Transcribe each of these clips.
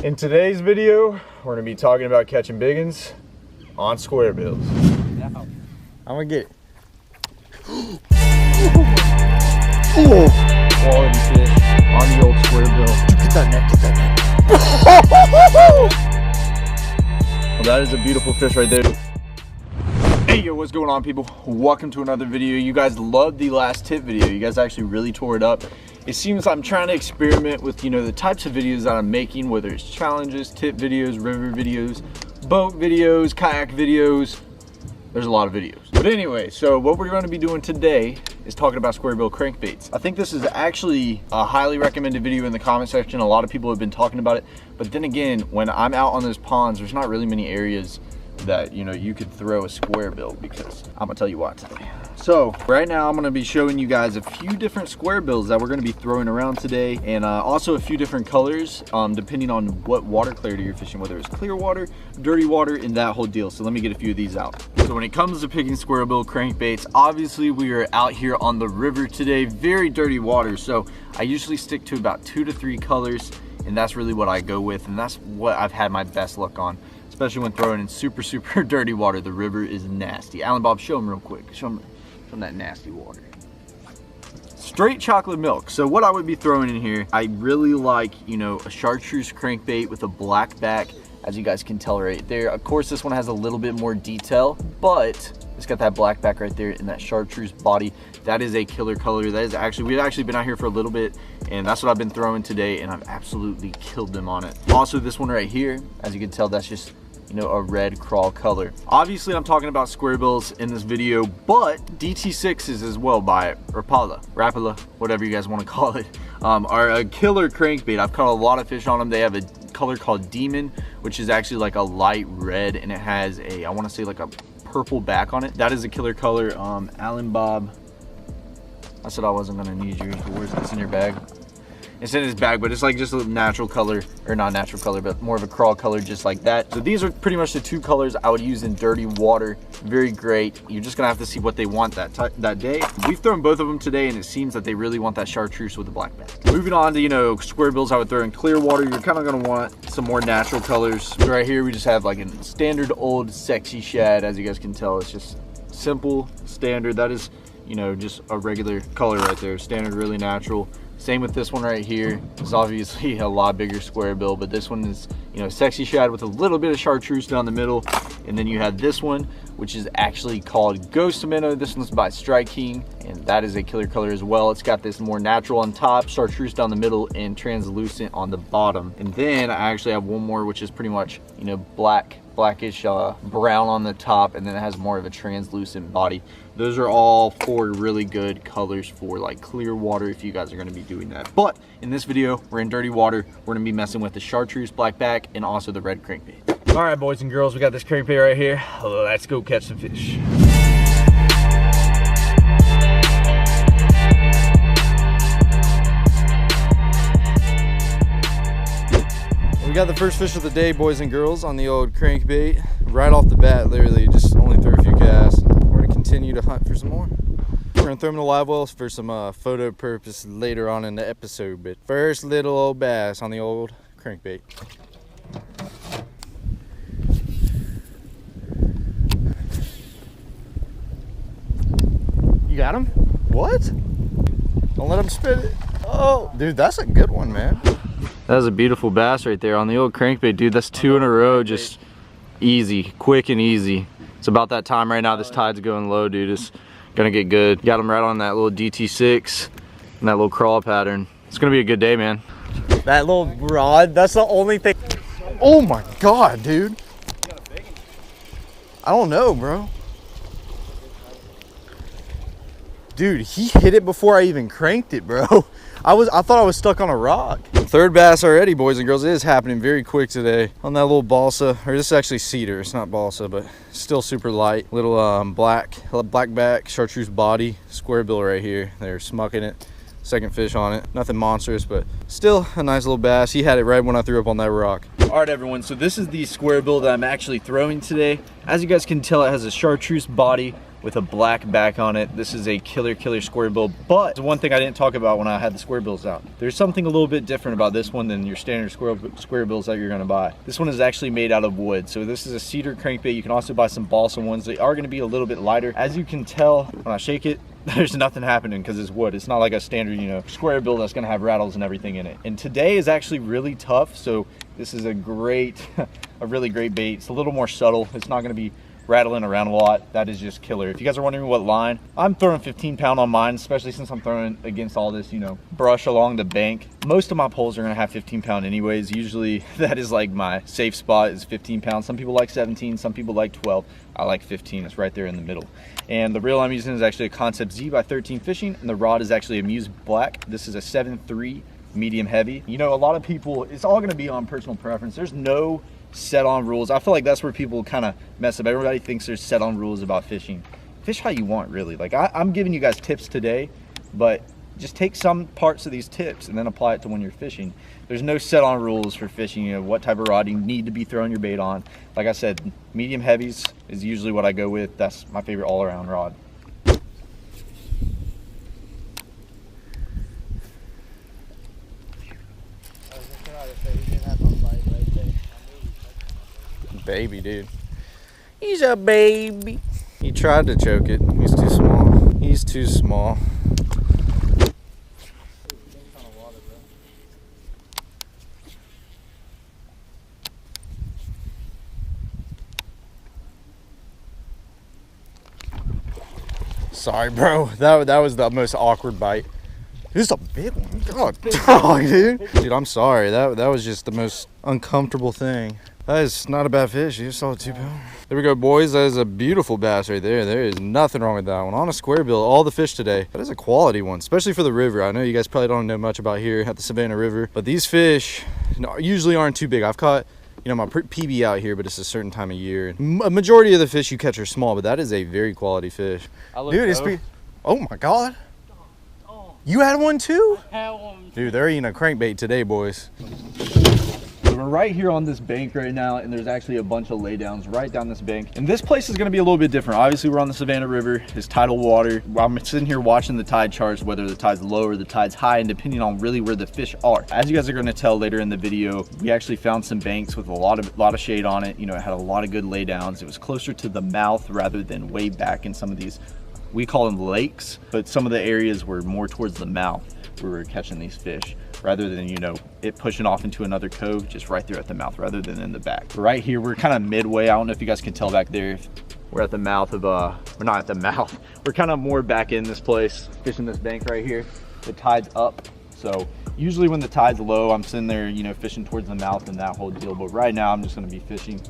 In today's video, we're gonna be talking about catching biggins on square bills. I'm gonna get it. Oh, quality fish on the old square bill. Get that net, get that net. Well, that is a beautiful fish right there. Hey, yo, what's going on, people? Welcome to another video. You guys loved the last tip video. You guys actually really tore it up. It seems I'm trying to experiment with, the types of videos that I'm making, whether it's challenges, tip videos, river videos, boat videos, kayak videos. There's a lot of videos. But anyway, so what we're going to be doing today is talking about square bill crankbaits. I think this is actually a highly recommended video in the comment section. A lot of people have been talking about it. But then again, when I'm out on those ponds, there's not really many areas that you could throw a square bill, because I'm gonna tell you why today. So right now I'm gonna be showing you guys a few different square bills that we're gonna be throwing around today, and also a few different colors depending on what water clarity you're fishing, whether it's clear water, dirty water, and that whole deal. So let me get a few of these out. So when it comes to picking square bill crankbaits, obviously we are out here on the river today, very dirty water, so I usually stick to about 2 to 3 colors, and that's really what I go with, and that's what I've had my best luck on, especially when throwing in super dirty water. The river is nasty. Alan Bob, show them real quick. Show them that nasty water. Straight chocolate milk. So what I would be throwing in here, I really like, a chartreuse crankbait with a black back, as you guys can tell right there. Of course, this one has a little bit more detail, but it's got that black back right there and that chartreuse body. That is a killer color. That is actually, we've actually been out here for a little bit, and that's what I've been throwing today, and I've absolutely killed them on it. Also, this one right here, as you can tell, that's just a red crawl color. Obviously, I'm talking about square bills in this video, but DT6s as well by Rapala, whatever you guys want to call it, are a killer crankbait. I've caught a lot of fish on them. They have a color called Demon, which is actually like a light red, and it has a, I want to say, like a purple back on it. That is a killer color. Alan Bob, I said I wasn't gonna need you. Where's this in your bag? It's in his bag, but it's like just a natural color, or not natural color, but more of a crawl color, just like that. So these are pretty much the 2 colors I would use in dirty water. Very great. You're just gonna have to see what they want that day. We've thrown both of them today, and it seems that they really want that chartreuse with the black back. Moving on to square bills I would throw in clear water. You're kind of gonna want some more natural colors. So right here we just have like a standard old sexy shad. As you guys can tell, it's just simple, standard. That is just a regular color right there, standard, really natural. Same with this one right here. It's obviously a lot bigger square bill, but this one is, sexy shad with a little bit of chartreuse down the middle. And then you have this one, which is actually called Ghost Minnow. This one's by Strike King, and that is a killer color as well. It's got this more natural on top, chartreuse down the middle, and translucent on the bottom. And then I actually have one more, which is pretty much, blackish brown on the top, and then it has more of a translucent body. Those are all 4 really good colors for like clear water if you guys are going to be doing that. But in this video, we're in dirty water. We're going to be messing with the chartreuse black back and also the red crankbait. All right, boys and girls, we got this crankbait right here. Let's go catch some fish. We got the first fish of the day, boys and girls, on the old crankbait. Right off the bat, literally, just only threw a few casts. We're gonna continue to hunt for some more. We're gonna throw them in the live wells for some photo purpose later on in the episode. But first, little old bass on the old crankbait. You got him? What? Don't let him spit it. Oh, dude, that's a good one, man. That was a beautiful bass right there on the old crankbait, dude. That's 2 in a row, just easy, quick and easy. It's about that time right now. This tide's going low, dude. It's gonna get good. Got him right on that little DT6 and that little crawl pattern. It's gonna be a good day, man. That little rod, that's the only thing. Oh my God, dude. I don't know, bro. Dude, he hit it before I even cranked it, bro. I thought I was stuck on a rock. 3rd bass already, boys and girls. It is happening very quick today on that little balsa, or this is actually cedar. It's not balsa, but still super light. Little black back, chartreuse body, square bill right here. They're smucking it. 2nd fish on it. Nothing monstrous, but still a nice little bass. He had it right when I threw up on that rock. All right, everyone, so this is the square bill that I'm actually throwing today. As you guys can tell, it has a chartreuse body, with a black back on it. This is a killer square bill, but the one thing I didn't talk about when I had the square bills out, there's something a little bit different about this one than your standard square bills that you're gonna buy. This one is actually made out of wood. So this is a cedar crankbait. You can also buy some balsa ones. They are gonna be a little bit lighter. As you can tell, when I shake it, there's nothing happening because it's wood. It's not like a standard, you know, square bill that's gonna have rattles and everything in it. And today is actually really tough, so this is a great, a really great bait. It's a little more subtle. It's not gonna be rattling around a lot. That is just killer. If you guys are wondering what line, I'm throwing 15-pound on mine, especially since I'm throwing against all this, you know, brush along the bank. Most of my poles are gonna have 15-pound anyways. Usually that is like my safe spot is 15 pounds. Some people like 17, some people like 12. I like 15, it's right there in the middle. And the reel I'm using is actually a Concept Z by 13 Fishing, and the rod is actually a Muse Black. This is a 7.3 medium heavy. You know, a lot of people, it's all gonna be on personal preference. There's no set on rules. I feel like that's where people kind of mess up. Everybody thinks there's set on rules about fishing. Fish how you want, really. Like I'm giving you guys tips today, but just take some parts of these tips and then apply it to when you're fishing. There's no set on rules for fishing, you know, what type of rod you need to be throwing your bait on. Like I said, medium heavies is usually what I go with. That's my favorite all-around rod. Baby, dude. He's a baby. He tried to choke it. He's too small. He's too small. Sorry, bro. That was the most awkward bite. This is a big one. God, dog, dude. Dude, I'm sorry. That was just the most uncomfortable thing. That is not a bad fish. You saw a 2-pound. There we go, boys. That is a beautiful bass right there. There is nothing wrong with that one. On a square bill, all the fish today. That is a quality one, especially for the river. I know you guys probably don't know much about here at the Savannah River, but these fish, you know, usually aren't too big. I've caught, you know, my PB out here, but it's a certain time of year. A majority of the fish you catch are small, but that is a very quality fish. Dude, it's oh my God. You had one too? I had one. Dude, they're eating a crankbait today, boys. So we're right here on this bank right now, and there's actually a bunch of laydowns right down this bank. And this place is gonna be a little bit different. Obviously, we're on the Savannah River. It's tidal water. I'm sitting here watching the tide charts, whether the tide's low or the tide's high, and depending on really where the fish are. As you guys are gonna tell later in the video, we actually found some banks with a lot of shade on it. You know, it had a lot of good laydowns. It was closer to the mouth rather than way back in some of these, we call them lakes, but some of the areas were more towards the mouth where we were catching these fish, rather than, you know, it pushing off into another cove just right there at the mouth rather than in the back. Right here, we're kind of midway. I don't know if you guys can tell back there. We're at the mouth of, we're not at the mouth. We're kind of more back in this place, fishing this bank right here. The tide's up. So usually when the tide's low, I'm sitting there, you know, fishing towards the mouth and that whole deal. But right now I'm just gonna be fishing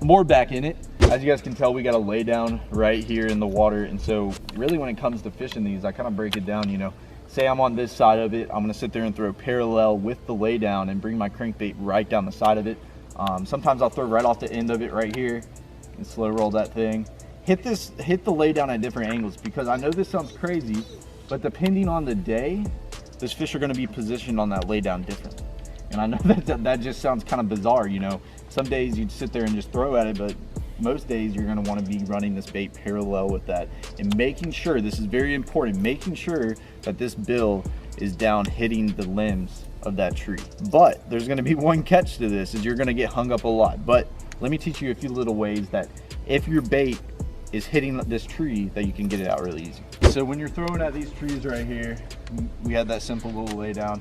more back in it. As you guys can tell, we got a lay down right here in the water. And so really when it comes to fishing these, I kind of break it down, you know, say I'm on this side of it, I'm gonna sit there and throw parallel with the lay down and bring my crankbait right down the side of it. Sometimes I'll throw right off the end of it right here and slow roll that thing. Hit the lay down at different angles, because I know this sounds crazy, but depending on the day, those fish are gonna be positioned on that lay down differently. And I know that just sounds kind of bizarre, you know. Some days you'd sit there and just throw at it, but most days you're going to want to be running this bait parallel with that and making sure, this is very important, making sure that this bill is down hitting the limbs of that tree. But there's going to be one catch to this, is you're going to get hung up a lot. But let me teach you a few little ways that if your bait is hitting this tree, that you can get it out really easy. So when you're throwing at these trees right here, we had that simple little lay down.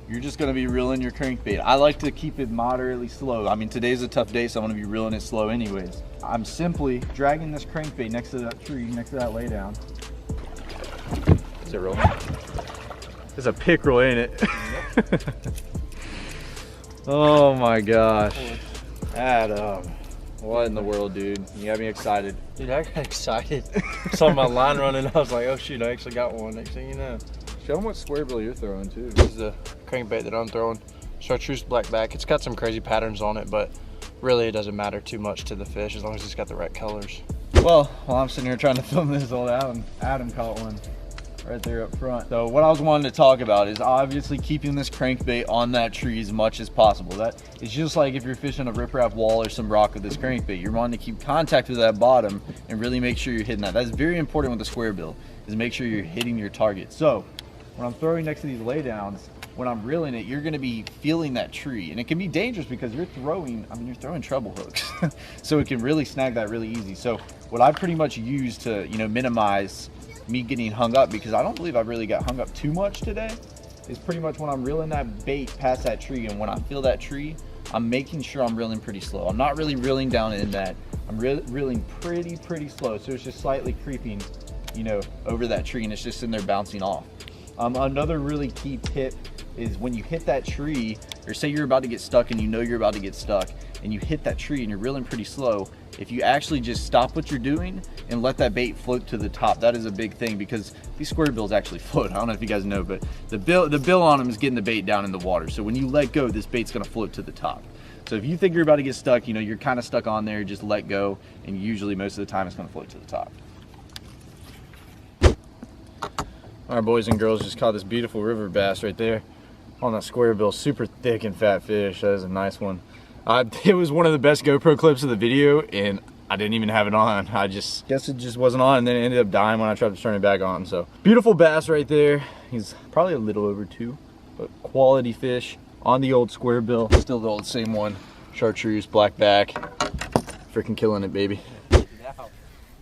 You're just gonna be reeling your crankbait. I like to keep it moderately slow. I mean, today's a tough day, so I'm gonna be reeling it slow anyways. I'm simply dragging this crankbait next to that tree, next to that lay down. Is it rolling? It's a pickerel, ain't it? Oh my gosh. Adam, what in the world, dude? You got me excited. Dude, I got excited. Saw my line running, I was like, oh shoot, I actually got one. Next thing you know. Show them what square bill you're throwing too. This is the crankbait that I'm throwing. Chartreuse black back. It's got some crazy patterns on it, but really it doesn't matter too much to the fish as long as it's got the right colors. Well, while I'm sitting here trying to film this all out, Adam caught one. right there up front. So what I was wanting to talk about is obviously keeping this crankbait on that tree as much as possible. That is just like if you're fishing a riprap wall or some rock with this crankbait, you're wanting to keep contact with that bottom and really make sure you're hitting that. That's very important with the square bill, is make sure you're hitting your target. So when I'm throwing next to these laydowns, when I'm reeling it, you're gonna be feeling that tree. And it can be dangerous because you're throwing, you're throwing treble hooks. So it can really snag that really easy. So what I pretty much use to, minimize me getting hung up, because I don't believe I really got hung up too much today, is pretty much when I'm reeling that bait past that tree, and when I feel that tree, I'm making sure I'm reeling pretty slow. I'm not really reeling down in that. I'm reeling pretty slow. So it's just slightly creeping, over that tree, and it's just in there bouncing off. Another really key tip is when you hit that tree, or say you're about to get stuck and you're about to get stuck, and you hit that tree and you're reeling pretty slow, if you actually just stop what you're doing and let that bait float to the top, that is a big thing, because these square bills actually float. I don't know if you guys know, but the bill on them is getting the bait down in the water. So when you let go, this bait's gonna float to the top. So if you think you're about to get stuck, you're kind of stuck on there, just let go, and usually most of the time it's gonna float to the top. All right, boys and girls, just caught this beautiful river bass right there on that square bill. Super thick and fat fish. That is a nice one. It was one of the best GoPro clips of the video, and I didn't even have it on. I just guess it just wasn't on, and then it ended up dying when I tried to turn it back on. So beautiful bass right there. He's probably a little over 2, but quality fish on the old square bill. Still the old same one. Chartreuse, black back. Freaking killing it, baby. I'm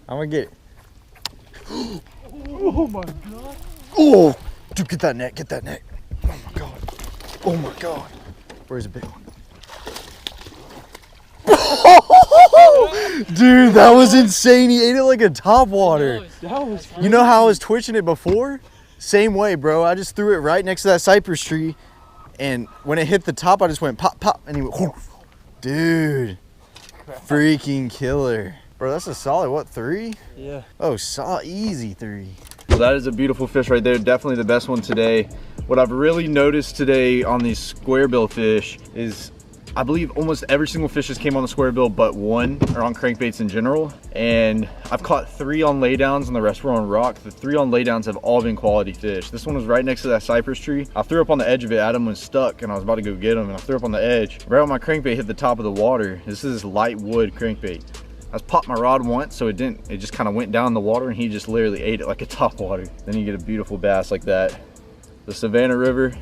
gonna get it. Oh my God. Oh, dude, get that net, get that net. Oh my God. Oh my God. Where's a big one? Dude, that was insane. He ate it like a topwater. You know how I was twitching it before? Same way, bro. I just threw it right next to that cypress tree, and when it hit the top, I just went pop, pop, and he went, whoosh. Dude, freaking killer. Bro, that's a solid, what, 3? Yeah. Oh, easy 3. So that is a beautiful fish right there. Definitely the best one today. What I've really noticed today on these square bill fish is I believe almost every single fish just came on the square bill but one, or on crankbaits in general. And I've caught 3 on laydowns and the rest were on rock. The 3 on laydowns have all been quality fish. This one was right next to that cypress tree. I threw up on the edge of it. Adam was stuck and I was about to go get him, and I threw up on the edge. Right when my crankbait hit the top of the water. This is light wood crankbait. I popped my rod once, so it just kind of went down in the water, and he just literally ate it like a topwater. Then you get a beautiful bass like that. The Savannah River,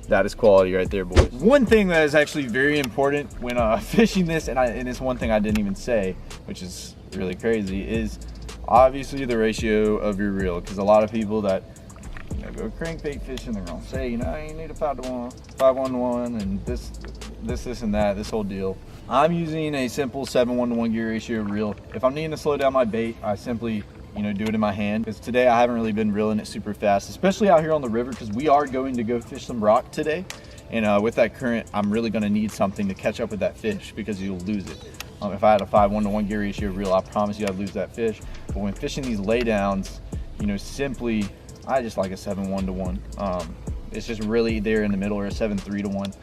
that is quality right there, boys. One thing that is actually very important when fishing this, and it's one thing I didn't even say, which is really crazy, is obviously the ratio of your reel. Because a lot of people that go crankbait fishing, they're gonna say, you need a 5-1-1, and this and that, this whole deal. I'm using a simple 7:1-to-1 gear ratio reel. If I'm needing to slow down my bait, I simply do it in my hand, because today I haven't really been reeling it super fast, especially out here on the river, because we are going to go fish some rock today, and with that current I'm really going to need something to catch up with that fish, because you'll lose it. If I had a 5:1-to-1 gear ratio reel, I promise you I'd lose that fish. But when fishing these laydowns, simply I just like a 7:1-to-1. It's just really there in the middle, or a 7:3-to-1.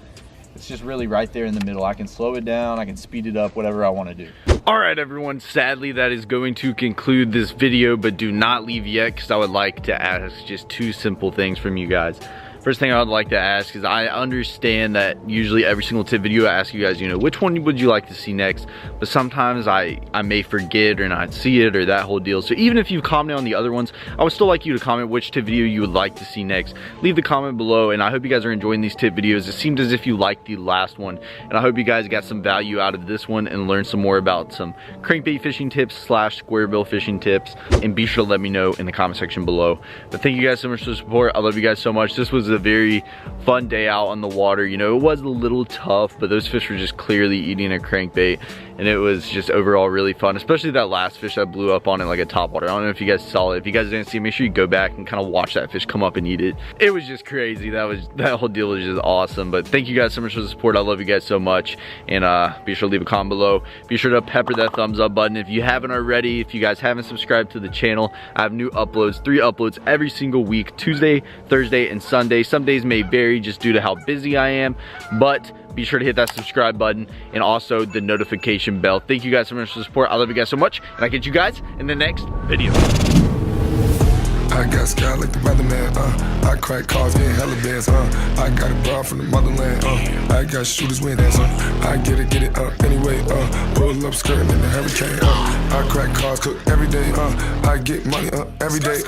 It's just really right there in the middle. I can slow it down, I can speed it up, whatever I want to do. All right, everyone, sadly that is going to conclude this video, but do not leave yet, because I would like to ask just 2 simple things from you guys. First thing I would like to ask is, I understand that usually every single tip video I ask you guys, which one would you like to see next? But sometimes I may forget or not see it, or that whole deal. So even if you've commented on the other ones, I would still like you to comment which tip video you would like to see next. Leave the comment below, and I hope you guys are enjoying these tip videos. It seemed as if you liked the last one, and I hope you guys got some value out of this one and learned some more about some crankbait fishing tips / square bill fishing tips. And be sure to let me know in the comment section below. But thank you guys so much for the support. I love you guys so much. This was a very fun day out on the water. It was a little tough, but those fish were just clearly eating a crankbait, and it was just overall really fun, especially that last fish that blew up on it like a topwater. I don't know if you guys saw it. If you guys didn't see it, make sure you go back and kind of watch that fish come up and eat it. It was just crazy. That whole deal was just awesome. But thank you guys so much for the support. I love you guys so much, and be sure to leave a comment below. Be sure to pepper that thumbs up button if you haven't already. If you guys haven't subscribed to the channel, I have new uploads, 3 uploads every single week, Tuesday, Thursday, and Sunday. Some days may vary just due to how busy I am, but be sure to hit that subscribe button and also the notification bell. Thank you guys so much for the support. I love you guys so much, and I'll catch you guys in the next video. I got sky like the weatherman, I crack cars, getting hella bands, I got a bra from the motherland, I got shooters with hands, I get it, anyway, pull up skirting in the hurricane, I crack cars, cook every day, I get money, every day,